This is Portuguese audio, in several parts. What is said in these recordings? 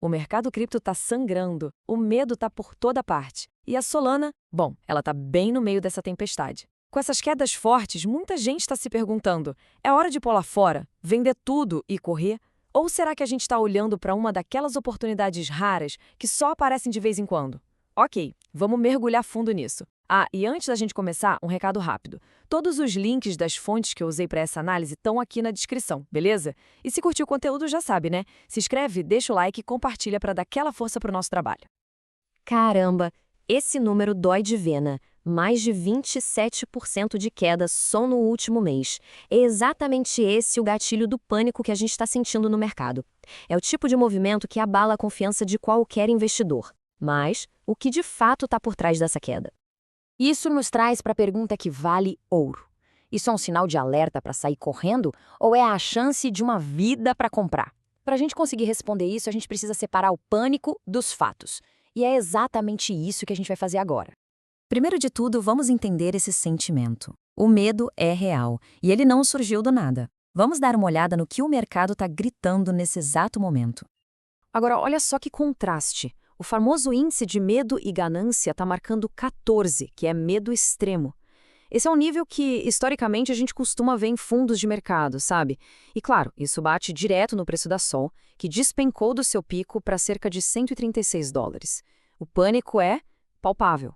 O mercado cripto tá sangrando, o medo tá por toda parte. E a Solana, bom, ela tá bem no meio dessa tempestade. Com essas quedas fortes, muita gente está se perguntando: é hora de pular fora, vender tudo e correr? Ou será que a gente está olhando para uma daquelas oportunidades raras que só aparecem de vez em quando? Ok, vamos mergulhar fundo nisso. Ah, e antes da gente começar, um recado rápido. Todos os links das fontes que eu usei para essa análise estão aqui na descrição, beleza? E se curtiu o conteúdo, já sabe, né? Se inscreve, deixa o like e compartilha para dar aquela força para o nosso trabalho. Caramba, esse número dói de ver, né? Mais de 27% de queda só no último mês. É exatamente esse o gatilho do pânico que a gente está sentindo no mercado. É o tipo de movimento que abala a confiança de qualquer investidor. Mas o que de fato está por trás dessa queda? Isso nos traz para a pergunta que vale ouro. Isso é um sinal de alerta para sair correndo ou é a chance de uma vida para comprar? Para a gente conseguir responder isso, a gente precisa separar o pânico dos fatos. E é exatamente isso que a gente vai fazer agora. Primeiro de tudo, vamos entender esse sentimento. O medo é real e ele não surgiu do nada. Vamos dar uma olhada no que o mercado está gritando nesse exato momento. Agora, olha só que contraste. O famoso índice de medo e ganância está marcando 14, que é medo extremo. Esse é um nível que, historicamente, a gente costuma ver em fundos de mercado, sabe? E, claro, isso bate direto no preço da Sol, que despencou do seu pico para cerca de $136. O pânico é palpável.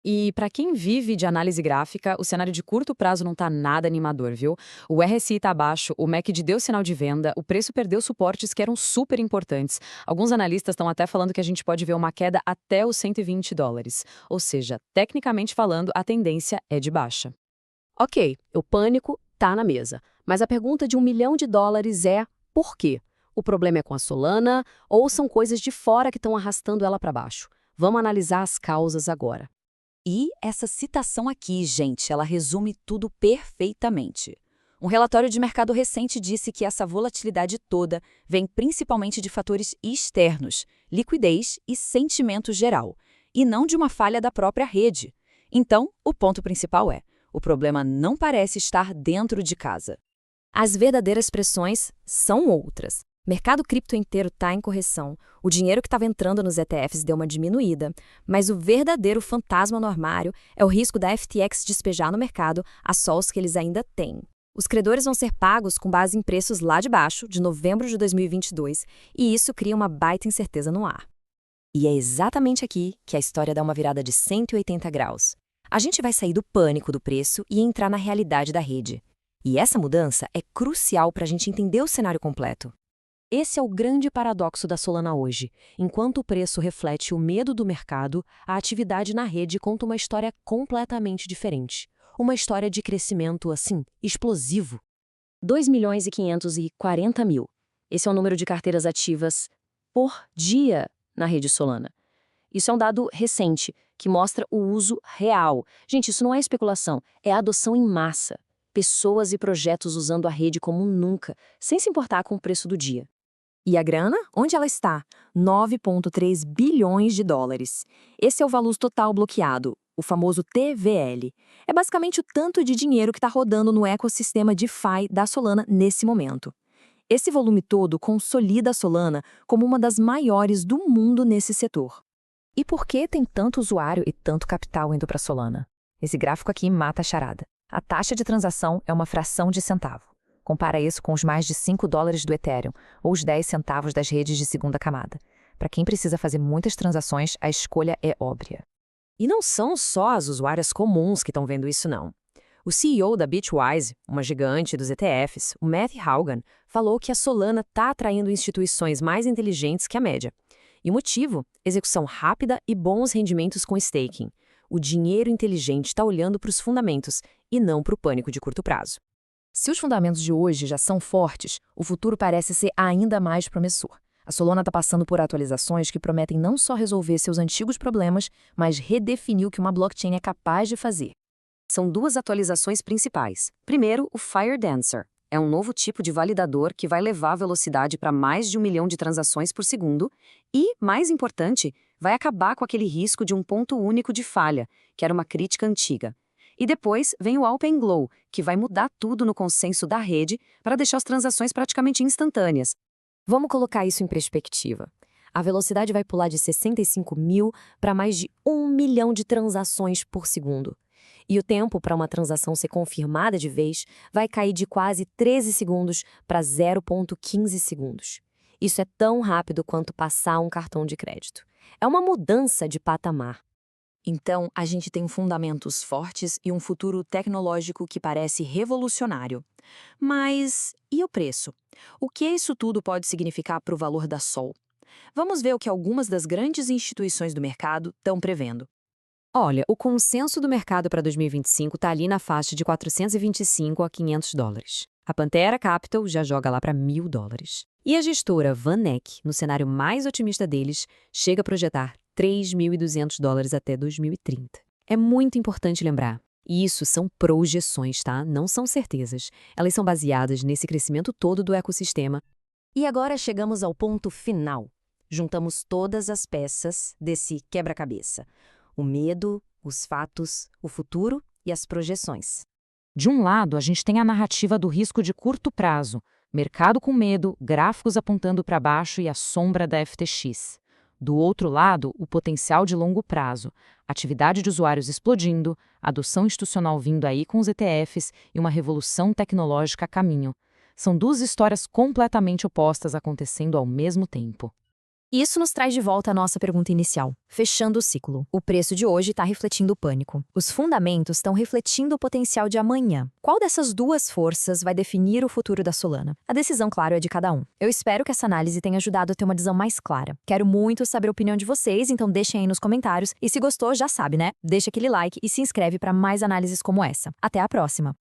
E para quem vive de análise gráfica, o cenário de curto prazo não está nada animador, viu? O RSI está abaixo, o MACD deu sinal de venda, o preço perdeu suportes que eram super importantes. Alguns analistas estão até falando que a gente pode ver uma queda até os $120. Ou seja, tecnicamente falando, a tendência é de baixa. Ok, o pânico tá na mesa. Mas a pergunta de $1 milhão é por quê? O problema é com a Solana ou são coisas de fora que estão arrastando ela para baixo? Vamos analisar as causas agora. E essa citação aqui, gente, ela resume tudo perfeitamente. Um relatório de mercado recente disse que essa volatilidade toda vem principalmente de fatores externos, liquidez e sentimento geral, e não de uma falha da própria rede. Então, o ponto principal é: o problema não parece estar dentro de casa. As verdadeiras pressões são outras. Mercado cripto inteiro está em correção, o dinheiro que estava entrando nos ETFs deu uma diminuída, mas o verdadeiro fantasma no armário é o risco da FTX despejar no mercado as sols que eles ainda têm. Os credores vão ser pagos com base em preços lá de baixo, de novembro de 2022, e isso cria uma baita incerteza no ar. E é exatamente aqui que a história dá uma virada de 180 graus. A gente vai sair do pânico do preço e entrar na realidade da rede. E essa mudança é crucial para a gente entender o cenário completo. Esse é o grande paradoxo da Solana hoje. Enquanto o preço reflete o medo do mercado, a atividade na rede conta uma história completamente diferente. Uma história de crescimento, assim, explosivo. 2.540.000. Esse é o número de carteiras ativas por dia na rede Solana. Isso é um dado recente, que mostra o uso real. Gente, isso não é especulação, é adoção em massa. Pessoas e projetos usando a rede como nunca, sem se importar com o preço do dia. E a grana? Onde ela está? 9,3 bilhões de dólares. Esse é o valor total bloqueado, o famoso TVL. É basicamente o tanto de dinheiro que está rodando no ecossistema DeFi da Solana nesse momento. Esse volume todo consolida a Solana como uma das maiores do mundo nesse setor. E por que tem tanto usuário e tanto capital indo para a Solana? Esse gráfico aqui mata a charada. A taxa de transação é uma fração de centavo. Compara isso com os mais de $5 do Ethereum, ou os 10 centavos das redes de segunda camada. Para quem precisa fazer muitas transações, a escolha é óbvia. E não são só as usuárias comuns que estão vendo isso, não. O CEO da Bitwise, uma gigante dos ETFs, o Matt Haugen, falou que a Solana está atraindo instituições mais inteligentes que a média. E o motivo? Execução rápida e bons rendimentos com staking. O dinheiro inteligente está olhando para os fundamentos e não para o pânico de curto prazo. Se os fundamentos de hoje já são fortes, o futuro parece ser ainda mais promissor. A Solana está passando por atualizações que prometem não só resolver seus antigos problemas, mas redefinir o que uma blockchain é capaz de fazer. São duas atualizações principais. Primeiro, o Fire Dancer. É um novo tipo de validador que vai levar a velocidade para mais de 1 milhão de transações por segundo e, mais importante, vai acabar com aquele risco de um ponto único de falha, que era uma crítica antiga. E depois vem o Alpenglow, que vai mudar tudo no consenso da rede para deixar as transações praticamente instantâneas. Vamos colocar isso em perspectiva. A velocidade vai pular de 65 mil para mais de 1 milhão de transações por segundo. E o tempo para uma transação ser confirmada de vez vai cair de quase 13 segundos para 0,15 segundos. Isso é tão rápido quanto passar um cartão de crédito. É uma mudança de patamar. Então, a gente tem fundamentos fortes e um futuro tecnológico que parece revolucionário. Mas e o preço? O que isso tudo pode significar para o valor da Sol? Vamos ver o que algumas das grandes instituições do mercado estão prevendo. Olha, o consenso do mercado para 2025 está ali na faixa de 425 a 500 dólares. A Pantera Capital já joga lá para 1.000 dólares. E a gestora VanEck, no cenário mais otimista deles, chega a projetar 3.200 dólares até 2030. É muito importante lembrar. E isso são projeções, tá? Não são certezas. Elas são baseadas nesse crescimento todo do ecossistema. E agora chegamos ao ponto final. Juntamos todas as peças desse quebra-cabeça. O medo, os fatos, o futuro e as projeções. De um lado, a gente tem a narrativa do risco de curto prazo, mercado com medo, gráficos apontando para baixo e a sombra da FTX. Do outro lado, o potencial de longo prazo, atividade de usuários explodindo, adoção institucional vindo aí com os ETFs e uma revolução tecnológica a caminho. São duas histórias completamente opostas acontecendo ao mesmo tempo. Isso nos traz de volta a nossa pergunta inicial. Fechando o ciclo. O preço de hoje está refletindo o pânico. Os fundamentos estão refletindo o potencial de amanhã. Qual dessas duas forças vai definir o futuro da Solana? A decisão, claro, é de cada um. Eu espero que essa análise tenha ajudado a ter uma visão mais clara. Quero muito saber a opinião de vocês, então deixem aí nos comentários. E se gostou, já sabe, né? Deixa aquele like e se inscreve para mais análises como essa. Até a próxima!